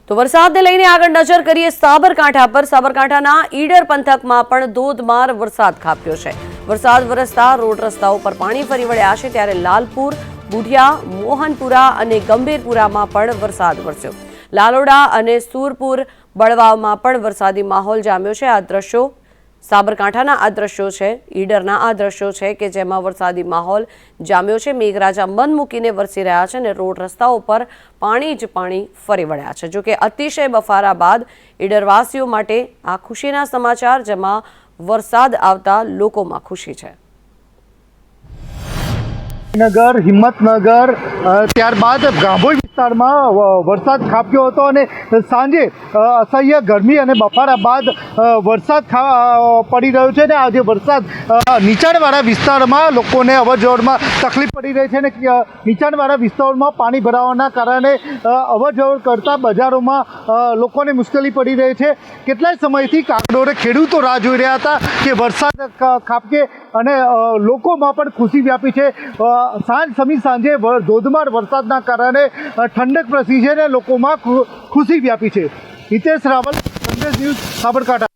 તો વરસાદને લઈને આગળ નજર કરીએ સાબરકાંઠા પર। સાબરકાંઠાના ઈડર પંથકમાં પણ ધોધમાર વરસાદ ખાબક્યો છે। વરસાદ વરસતા રોડ રસ્તાઓ પર પાણી ફરી વળ્યા છે, ત્યારે લાલપુર, બુઢિયા, મોહનપુરા અને ગંભીરપુરામાં પણ વરસાદ વરસ્યો। લાલોડા અને સુરપુર, બળવાવમાં પણ વરસાદી માહોલ જામ્યો છે। આ દ્રશ્યો સાબરકાંઠાના આ દ્રશ્યો છે, ઈડરના આ દ્રશ્યો છે કે જેમાં વરસાદી માહોલ જામ્યો છે। મેઘરાજા મન મૂકીને વરસી રહ્યા છે અને રોડ રસ્તાઓ પર પાણી જ પાણી ફરી વળ્યા છે। જોકે અતિશય બફારા બાદ ઈડરવાસીઓ માટે આ ખુશીના સમાચાર, જેમાં વરસાદ આવતા લોકોમાં ખુશી છે। નગર, હિંમતનગર, ત્યારબાદ ગાભોઈ વિસ્તારમાં વરસાદ ખાબક્યો હતો અને સાંજે અસહ્ય ગરમી અને બફારા બાદ વરસાદ પડી રહ્યો છે। અને આ જે વરસાદ નીચાણવાળા વિસ્તારમાં લોકોને અવરજવરમાં તકલીફ પડી રહી છે અને નીચાણવાળા વિસ્તારોમાં પાણી ભરાવાના કારણે અવરજવર કરતા બજારોમાં લોકોને મુશ્કેલી પડી રહી છે। કેટલાય સમયથી કાગડોળે ખેડૂતો રાહ જોઈ રહ્યા હતા કે વરસાદ ખાબકે અને લોકોમાં પણ ખુશી વ્યાપી છે। સાંજે ધોધમાર વરસાદના કારણે ઠંડક પ્રસરી છે અને લોકોમાં ખુશી વ્યાપી છે। હિતેશ રાવલ, સંદેશ ન્યૂઝ, સાબરકાંઠા।